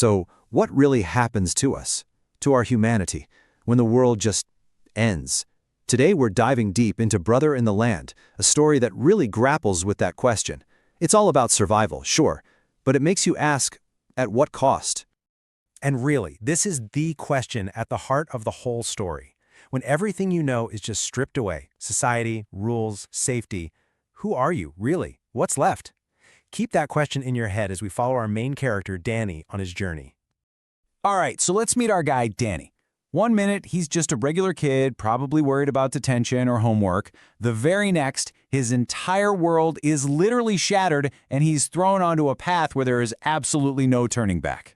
So, what really happens to us, to our humanity, when the world just ends? Today we're diving deep into Brother in the Land, a story that really grapples with that question. It's all about survival, sure, but it makes you ask, at what cost? And really, this is the question at the heart of the whole story. When everything you know is just stripped away, society, rules, safety, who are you, really? What's left? Keep that question in your head as we follow our main character, Danny, on his journey. All right, so let's meet our guy, Danny. 1 minute, he's just a regular kid, probably worried about detention or homework. The very next, his entire world is literally shattered, and he's thrown onto a path where there is absolutely no turning back.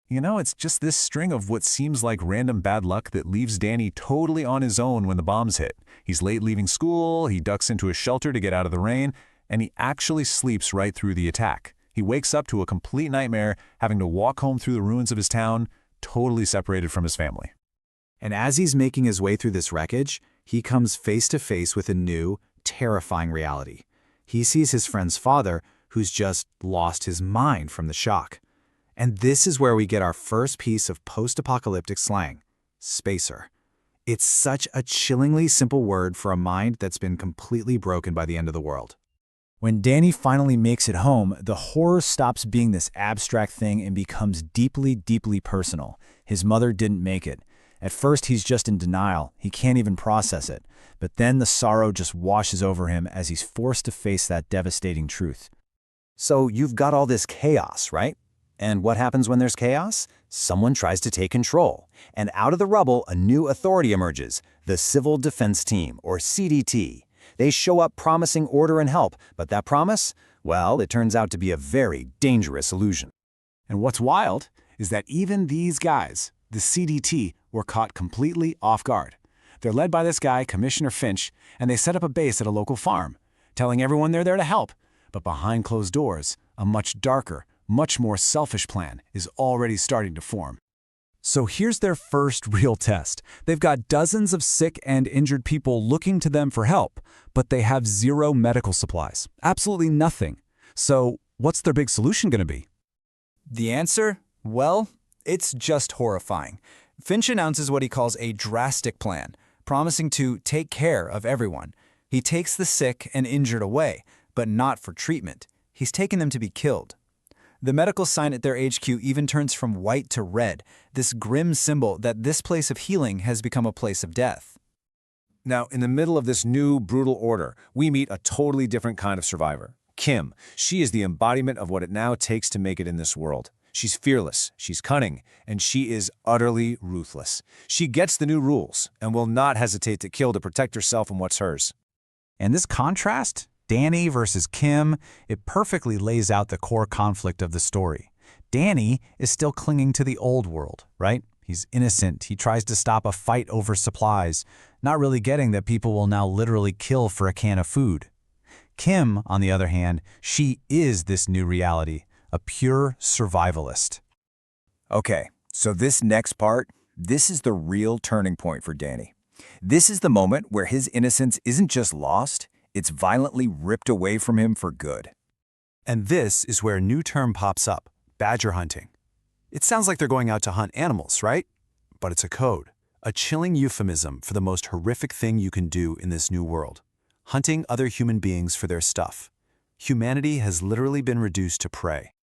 You know, it's just this string of what seems like random bad luck that leaves Danny totally on his own when the bombs hit. He's late leaving school, he ducks into a shelter to get out of the rain, and he actually sleeps right through the attack. He wakes up to a complete nightmare, having to walk home through the ruins of his town, totally separated from his family. And as he's making his way through this wreckage, he comes face to face with a new, terrifying reality. He sees his friend's father, who's just lost his mind from the shock. And this is where we get our first piece of post-apocalyptic slang, spacer. It's such a chillingly simple word for a mind that's been completely broken by the end of the world. When Danny finally makes it home, the horror stops being this abstract thing and becomes deeply, deeply personal. His mother didn't make it. At first, he's just in denial. He can't even process it. But then the sorrow just washes over him as he's forced to face that devastating truth. So you've got all this chaos, right? And what happens when there's chaos? Someone tries to take control. And out of the rubble, a new authority emerges, the Civil Defense Team, or CDT. They show up promising order and help, but that promise? Well, it turns out to be a very dangerous illusion. And what's wild is that even these guys, the CDT, were caught completely off guard. They're led by this guy, Commissioner Finch, and they set up a base at a local farm, telling everyone they're there to help. But behind closed doors, a much darker, much more selfish plan is already starting to form. So here's their first real test. They've got dozens of sick and injured people looking to them for help, but they have zero medical supplies. Absolutely nothing. So what's their big solution going to be? The answer? Well, it's just horrifying. Finch announces what he calls a drastic plan, promising to take care of everyone. He takes the sick and injured away, but not for treatment. He's taken them to be killed. The medical sign at their HQ even turns from white to red, this grim symbol that this place of healing has become a place of death. Now, in the middle of this new, brutal order, we meet a totally different kind of survivor. Kim. She is the embodiment of what it now takes to make it in this world. She's fearless, she's cunning, and she is utterly ruthless. She gets the new rules and will not hesitate to kill to protect herself and what's hers. And this contrast, Danny versus Kim, it perfectly lays out the core conflict of the story. Danny is still clinging to the old world, right? He's innocent. He tries to stop a fight over supplies, not really getting that people will now literally kill for a can of food. Kim, on the other hand, she is this new reality, a pure survivalist. Okay, so this next part, this is the real turning point for Danny. This is the moment where his innocence isn't just lost, it's violently ripped away from him for good. And this is where a new term pops up, badger hunting. It sounds like they're going out to hunt animals, right? But it's a code, a chilling euphemism for the most horrific thing you can do in this new world, hunting other human beings for their stuff. Humanity has literally been reduced to prey.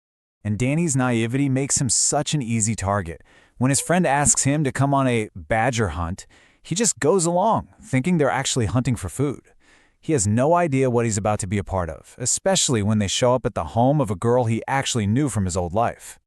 And Danny's naivety makes him such an easy target. When his friend asks him to come on a badger hunt, he just goes along, thinking they're actually hunting for food. He has no idea what he's about to be a part of, especially when they show up at the home of a girl he actually knew from his old life.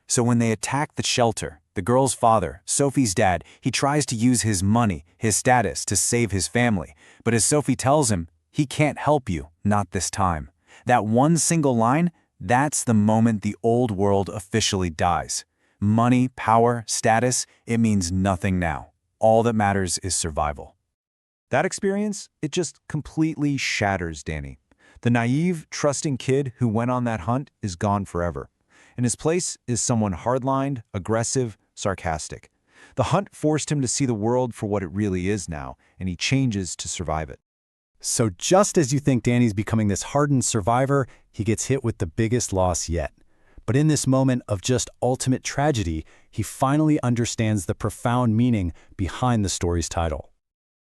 So when they attack the shelter, the girl's father, Sophie's dad, he tries to use his money, his status, to save his family. But as Sophie tells him, he can't help you, not this time. That one single line, that's the moment the old world officially dies. Money, power, status, it means nothing now. All that matters is survival. That experience, it just completely shatters Danny. The naive, trusting kid who went on that hunt is gone forever. In his place is someone hardlined, aggressive, sarcastic. The hunt forced him to see the world for what it really is now, and he changes to survive it. So just as you think Danny's becoming this hardened survivor, he gets hit with the biggest loss yet. But in this moment of just ultimate tragedy, he finally understands the profound meaning behind the story's title.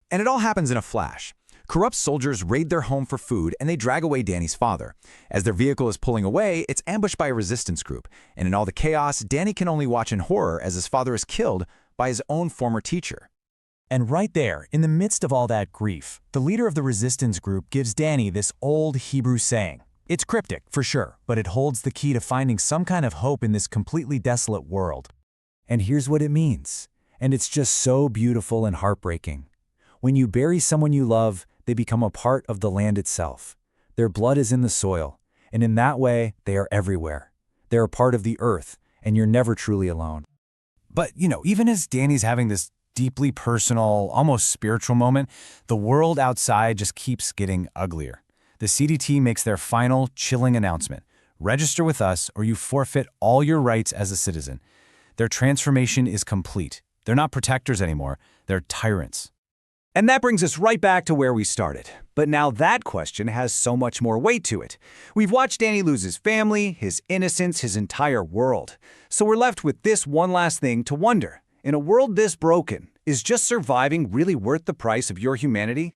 And it all happens in a flash. Corrupt soldiers raid their home for food and they drag away Danny's father. As their vehicle is pulling away, it's ambushed by a resistance group. And in all the chaos, Danny can only watch in horror as his father is killed by his own former teacher. And right there, in the midst of all that grief, the leader of the resistance group gives Danny this old Hebrew saying. It's cryptic, for sure, but it holds the key to finding some kind of hope in this completely desolate world. And here's what it means. And it's just so beautiful and heartbreaking. When you bury someone you love, they become a part of the land itself. Their blood is in the soil, and in that way, they are everywhere. They're a part of the earth, and you're never truly alone. But, even as Danny's having this deeply personal, almost spiritual moment, the world outside just keeps getting uglier. The CDT makes their final, chilling announcement. Register with us, or you forfeit all your rights as a citizen. Their transformation is complete. They're not protectors anymore. They're tyrants. And that brings us right back to where we started. But now that question has so much more weight to it. We've watched Danny lose his family, his innocence, his entire world. So we're left with this one last thing to wonder. In a world this broken, is just surviving really worth the price of your humanity?